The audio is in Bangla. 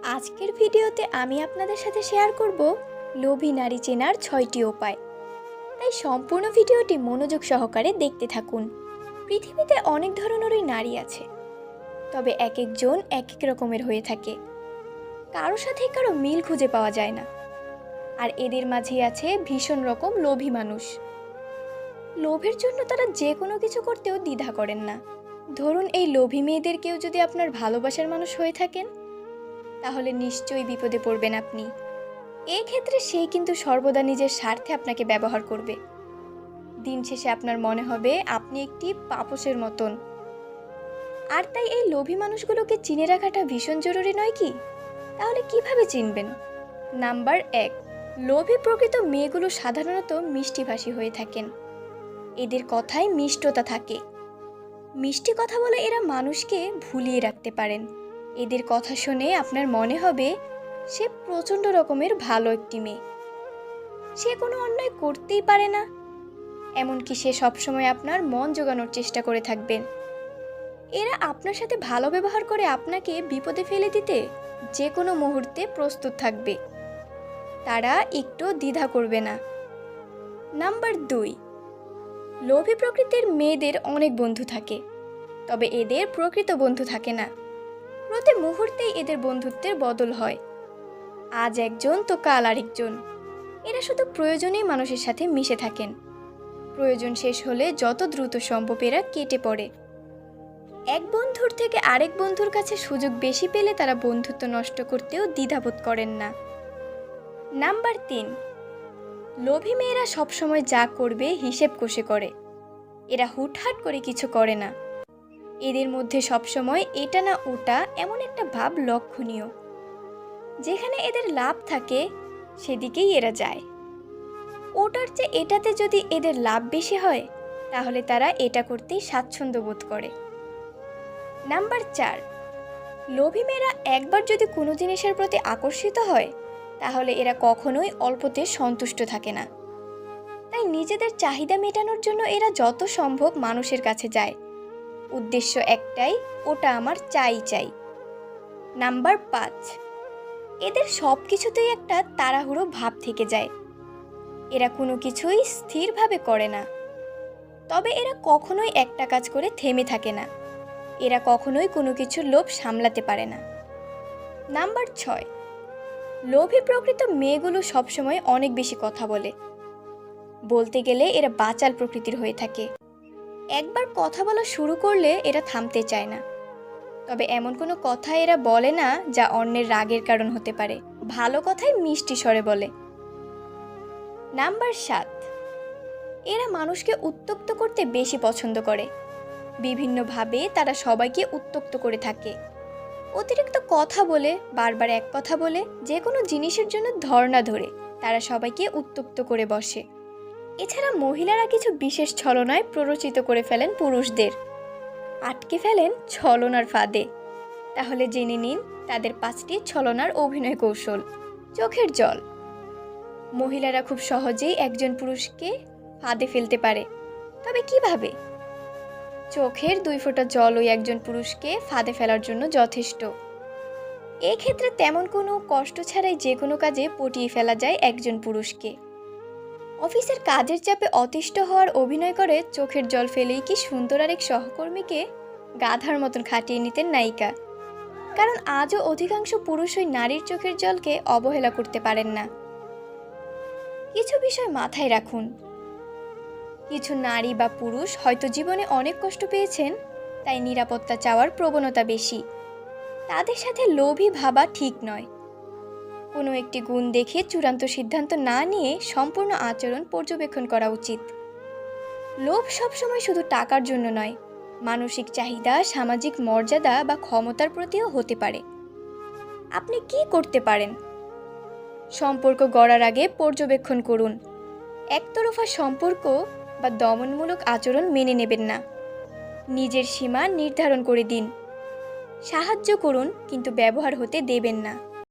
আজকের ভিডিওতে আমি আপনাদের সাথে শেয়ার করব লোভী নারী চেনার ৬টি উপায়। তাই সম্পূর্ণ ভিডিওটি মনোযোগ সহকারে দেখতে থাকুন। পৃথিবীতে অনেক ধরনেরই নারী আছে, তবে এক একজন এক এক রকমের হয়ে থাকে। কারো সাথে কারো মিল খুঁজে পাওয়া যায় না। আর এদের মাঝেই আছে ভীষণ রকম লোভী মানুষ। লোভের জন্য তারা যে কোনো কিছু করতেও দ্বিধা করেন না। ধরুন, এই লোভী মেয়েদের কেউ যদি আপনার ভালোবাসার মানুষ হয়ে থাকেন, তাহলে নিশ্চয়ই বিপদে পড়বেন আপনি। এই ক্ষেত্রে সেই কিন্তু সর্বদা নিজের স্বার্থে আপনাকে ব্যবহার করবে। দিন শেষে আপনার মনে হবে আপনি একটি পাপোশের মতন। আর তাই এই লোভী মানুষগুলোকে চিনে রাখাটা ভীষণ জরুরি নয় কি? তাহলে কিভাবে চিনবেন? নাম্বার ১, লোভী প্রকৃত মেয়েগুলো সাধারণত মিষ্টিভাষী হয়ে থাকেন। এদের কথায় মিষ্টতা থাকে। মিষ্টি কথা বলে এরা মানুষকে ভুলিয়ে রাখতে পারেন। এদের কথা শুনে আপনার মনে হবে সে প্রচণ্ড রকমের ভালো একটি মেয়ে, সে কোনো অন্যায় করতেই পারে না। এমনকি সে সবসময় আপনার মন জোগানোর চেষ্টা করে থাকবেন। এরা আপনার সাথে ভালো ব্যবহার করে আপনাকে বিপদে ফেলে দিতে যে কোনো মুহূর্তে প্রস্তুত থাকবে। তারা একটু দ্বিধা করবে না। নাম্বার ২, লোভী প্রকৃতির মেয়েদের অনেক বন্ধু থাকে, তবে এদের প্রকৃত বন্ধু থাকে না। প্রতি মুহূর্তেই এদের বন্ধুত্বের বদল হয়। আজ একজন তো কাল আরেকজন। এরা শুধু প্রয়োজনেই মানুষের সাথে মিশে থাকেন। প্রয়োজন শেষ হলে যত দ্রুত সম্ভব এরা কেটে পড়ে। এক বন্ধুর থেকে আরেক বন্ধুর কাছে সুযোগ বেশি পেলে তারা বন্ধুত্ব নষ্ট করতেও দ্বিধাবোধ করেন না। নাম্বার ৩, লোভী মেয়েরা সবসময় যা করবে হিসেব কষে করে। এরা হুটহাট করে কিছু করে না। এদের মধ্যে সবসময় এটা না ওটা এমন একটা ভাব লক্ষণীয়। যেখানে এদের লাভ থাকে সেদিকেই এরা যায়। ওটার চেয়ে এটাতে যদি এদের লাভ বেশি হয়, তাহলে তারা এটা করতেই স্বাচ্ছন্দ্য বোধ করে। নাম্বার ৪, লোভী মেয়েরা একবার যদি কোনো জিনিসের প্রতি আকর্ষিত হয়, তাহলে এরা কখনোই অল্পতে সন্তুষ্ট থাকে না। তাই নিজেদের চাহিদা মেটানোর জন্য এরা যত সম্ভব মানুষের কাছে যায়। উদ্দেশ্য একটাই, ওটা আমার চাই চাই। নাম্বার ৫, এদের সব কিছুতেই একটা তাড়াহুড়ো ভাব থেকে যায়। এরা কোনো কিছুই স্থিরভাবে করে না। তবে এরা কখনোই একটা কাজ করে থেমে থাকে না। এরা কখনোই কোনো কিছুর লোভ সামলাতে পারে না। নাম্বার ৬, লোভী প্রকৃত মেয়েগুলো সবসময় অনেক বেশি কথা বলে। বলতে গেলে এরা বাচাল প্রকৃতির হয়ে থাকে। একবার কথা বলা শুরু করলে এরা থামতে চায় না। তবে এমন কোনো কথা এরা বলে না যা অন্যের রাগের কারণ হতে পারে। ভালো কথাই মিষ্টি স্বরে বলে। নাম্বার ৭, এরা মানুষকে উত্ত্যক্ত করতে বেশি পছন্দ করে। বিভিন্নভাবে তারা সবাইকে উত্ত্যক্ত করে থাকে। অতিরিক্ত কথা বলে, বারবার এক কথা বলে, যে কোনো জিনিসের জন্য ধর্ণা ধরে তারা সবাইকে উত্ত্যক্ত করে বসে। এছাড়া মহিলারা কিছু বিশেষ ছলনায় প্ররোচিত করে ফেলেন পুরুষদের, আটকে ফেলেন ছলনার ফাঁদে। তাহলে জেনে নিন তাদের ৫টি ছলনার অভিনয় কৌশল। চোখের জল। মহিলারা খুব সহজেই একজন পুরুষকে ফাঁদে ফেলতে পারে। তবে কিভাবে? চোখের ২ ফোঁটা জলই একজন পুরুষকে ফাঁদে ফেলার জন্য যথেষ্ট। এক্ষেত্রে তেমন কোনো কষ্ট ছাড়াই যে কোনো কাজে পটিয়ে ফেলা যায় একজন পুরুষকে। অফিসের কাজের চাপে অতিষ্ঠ হওয়ার অভিনয় করে চোখের জল ফেলেই কি সুন্দর আরেক সহকর্মীকে গাধার মতন খাটিয়ে নিতেন নায়িকা। কারণ আজও অধিকাংশ পুরুষই নারীর চোখের জলকে অবহেলা করতে পারেন না। কিছু বিষয় মাথায় রাখুন। কিছু নারী বা পুরুষ হয়তো জীবনে অনেক কষ্ট পেয়েছেন, তাই নিরাপত্তা চাওয়ার প্রবণতা বেশি। তাদের সাথে লোভী ভাবা ঠিক নয়। কোনো একটি গুণ দেখে চূড়ান্ত সিদ্ধান্ত না নিয়ে সম্পূর্ণ আচরণ পর্যবেক্ষণ করা উচিত। লোভ সবসময় শুধু টাকার জন্য নয়, মানসিক চাহিদা, সামাজিক মর্যাদা বা ক্ষমতার প্রতিও হতে পারে। আপনি কি করতে পারেন? সম্পর্ক গড়ার আগে পর্যবেক্ষণ করুন। একতরফা সম্পর্ক বা দমনমূলক আচরণ মেনে নেবেন না। নিজের সীমা নির্ধারণ করে দিন। সাহায্য করুন, কিন্তু ব্যবহার হতে দেবেন না।